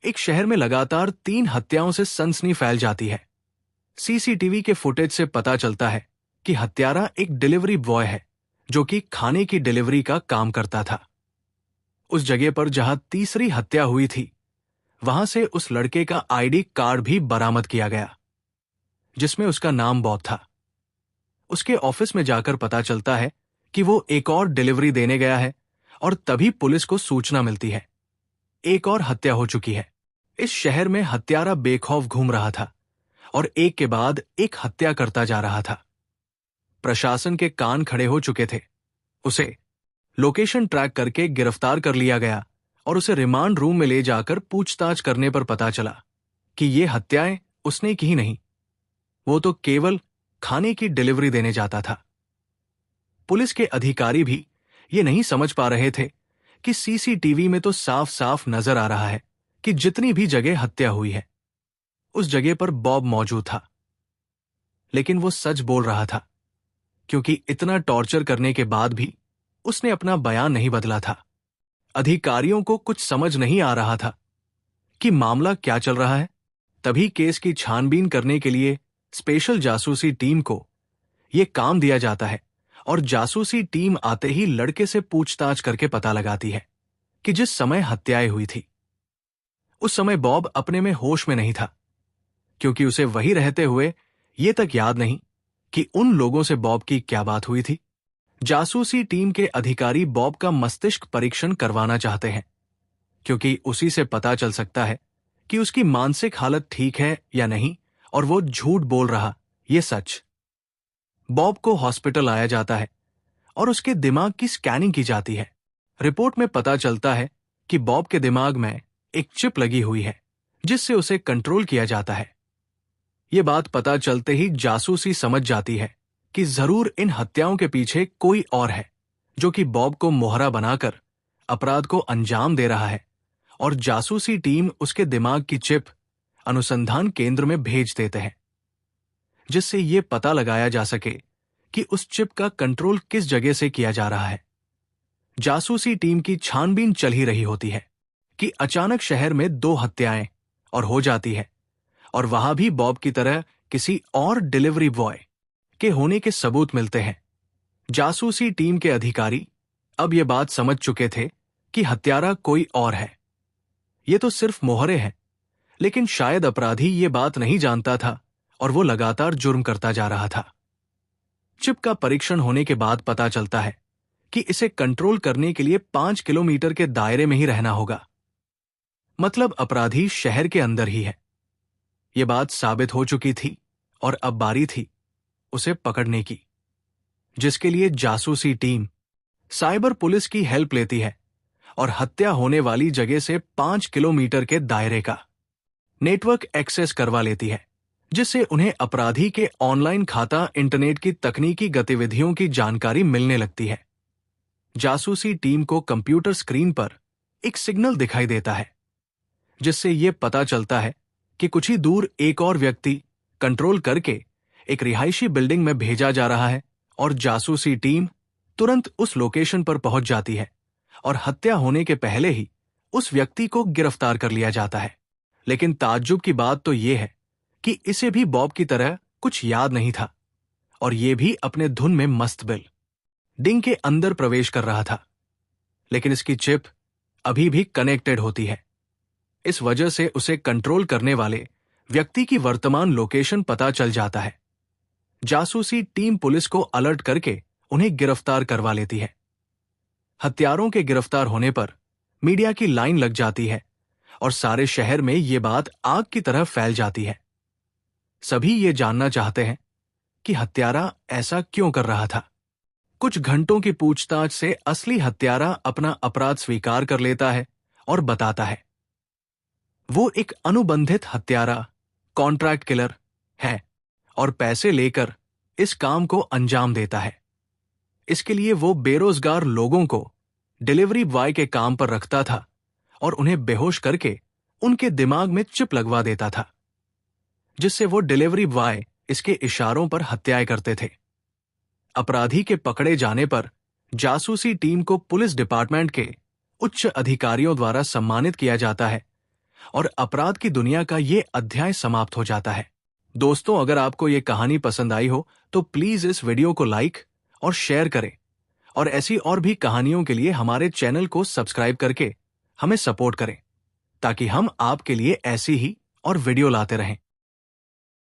एक शहर में लगातार 3 हत्याओं से सनसनी फैल जाती है। सीसीटीवी के फुटेज से पता चलता है कि हत्यारा एक डिलीवरी बॉय है जो कि खाने की डिलीवरी का काम करता था। उस जगह पर जहां तीसरी हत्या हुई थी, वहां से उस लड़के का आईडी कार्ड भी बरामद किया गया जिसमें उसका नाम बॉब था। उसके ऑफिस में जाकर पता चलता है कि वो एक और डिलीवरी देने गया है और तभी पुलिस को सूचना मिलती है, एक और हत्या हो चुकी है। इस शहर में हत्यारा बेखौफ घूम रहा था और एक के बाद एक हत्या करता जा रहा था। प्रशासन के कान खड़े हो चुके थे। उसे लोकेशन ट्रैक करके गिरफ्तार कर लिया गया और उसे रिमांड रूम में ले जाकर पूछताछ करने पर पता चला कि ये हत्याएं उसने की ही नहीं, वो तो केवल खाने की डिलीवरी देने जाता था। पुलिस के अधिकारी भी ये नहीं समझ पा रहे थे कि सीसीटीवी में तो साफ साफ नजर आ रहा है कि जितनी भी जगह हत्या हुई है उस जगह पर बॉब मौजूद था। लेकिन वो सच बोल रहा था क्योंकि इतना टॉर्चर करने के बाद भी उसने अपना बयान नहीं बदला था। अधिकारियों को कुछ समझ नहीं आ रहा था कि मामला क्या चल रहा है। तभी केस की छानबीन करने के लिए स्पेशल जासूसी टीम को यह काम दिया जाता है और जासूसी टीम आते ही लड़के से पूछताछ करके पता लगाती है कि जिस समय हत्याएं हुई थी उस समय बॉब अपने में होश में नहीं था, क्योंकि उसे वही रहते हुए ये तक याद नहीं कि उन लोगों से बॉब की क्या बात हुई थी। जासूसी टीम के अधिकारी बॉब का मस्तिष्क परीक्षण करवाना चाहते हैं क्योंकि उसी से पता चल सकता है कि उसकी मानसिक हालत ठीक है या नहीं और वो झूठ बोल रहा ये सच। बॉब को हॉस्पिटल लाया जाता है और उसके दिमाग की स्कैनिंग की जाती है। रिपोर्ट में पता चलता है कि बॉब के दिमाग में एक चिप लगी हुई है जिससे उसे कंट्रोल किया जाता है। ये बात पता चलते ही जासूसी समझ जाती है कि जरूर इन हत्याओं के पीछे कोई और है जो कि बॉब को मोहरा बनाकर अपराध को अंजाम दे रहा है, और जासूसी टीम उसके दिमाग की चिप अनुसंधान केंद्र में भेज देते हैं जिससे ये पता लगाया जा सके कि उस चिप का कंट्रोल किस जगह से किया जा रहा है। जासूसी टीम की छानबीन चल ही रही होती है कि अचानक शहर में 2 हत्याएं और हो जाती है और वहां भी बॉब की तरह किसी और डिलीवरी बॉय के होने के सबूत मिलते हैं। जासूसी टीम के अधिकारी अब ये बात समझ चुके थे कि हत्यारा कोई और है। ये तो सिर्फ मोहरे हैं, लेकिन शायद अपराधी ये बात नहीं जानता था और वो लगातार जुर्म करता जा रहा था। चिप का परीक्षण होने के बाद पता चलता है कि इसे कंट्रोल करने के लिए 5 किलोमीटर के दायरे में ही रहना होगा, मतलब अपराधी शहर के अंदर ही है। यह बात साबित हो चुकी थी और अब बारी थी उसे पकड़ने की, जिसके लिए जासूसी टीम साइबर पुलिस की हेल्प लेती है और हत्या होने वाली जगह से 5 किलोमीटर के दायरे का नेटवर्क एक्सेस करवा लेती है, जिससे उन्हें अपराधी के ऑनलाइन खाता, इंटरनेट की तकनीकी गतिविधियों की जानकारी मिलने लगती है। जासूसी टीम को कंप्यूटर स्क्रीन पर एक सिग्नल दिखाई देता है जिससे यह पता चलता है कि कुछ ही दूर एक और व्यक्ति कंट्रोल करके एक रिहायशी बिल्डिंग में भेजा जा रहा है, और जासूसी टीम तुरंत उस लोकेशन पर पहुंच जाती है और हत्या होने के पहले ही उस व्यक्ति को गिरफ्तार कर लिया जाता है। लेकिन ताज्जुब की बात तो यह है कि इसे भी बॉब की तरह कुछ याद नहीं था और यह भी अपने धुन में मस्त बिल्डिंग के अंदर प्रवेश कर रहा था, लेकिन इसकी चिप अभी भी कनेक्टेड होती है। इस वजह से उसे कंट्रोल करने वाले व्यक्ति की वर्तमान लोकेशन पता चल जाता है। जासूसी टीम पुलिस को अलर्ट करके उन्हें गिरफ्तार करवा लेती है। हत्यारों के गिरफ्तार होने पर मीडिया की लाइन लग जाती है और सारे शहर में ये बात आग की तरह फैल जाती है। सभी ये जानना चाहते हैं कि हत्यारा ऐसा क्यों कर रहा था। कुछ घंटों की पूछताछ से असली हत्यारा अपना अपराध स्वीकार कर लेता है और बताता है वो एक अनुबंधित हत्यारा, कॉन्ट्रैक्ट किलर है और पैसे लेकर इस काम को अंजाम देता है। इसके लिए वो बेरोजगार लोगों को डिलीवरी बॉय के काम पर रखता था और उन्हें बेहोश करके उनके दिमाग में चिप लगवा देता था, जिससे वो डिलीवरी बॉय इसके इशारों पर हत्याएं करते थे। अपराधी के पकड़े जाने पर जासूसी टीम को पुलिस डिपार्टमेंट के उच्च अधिकारियों द्वारा सम्मानित किया जाता है और अपराध की दुनिया का ये अध्याय समाप्त हो जाता है। दोस्तों, अगर आपको ये कहानी पसंद आई हो तो प्लीज इस वीडियो को लाइक और शेयर करें और ऐसी और भी कहानियों के लिए हमारे चैनल को सब्सक्राइब करके हमें सपोर्ट करें ताकि हम आपके लिए ऐसी ही और वीडियो लाते रहें।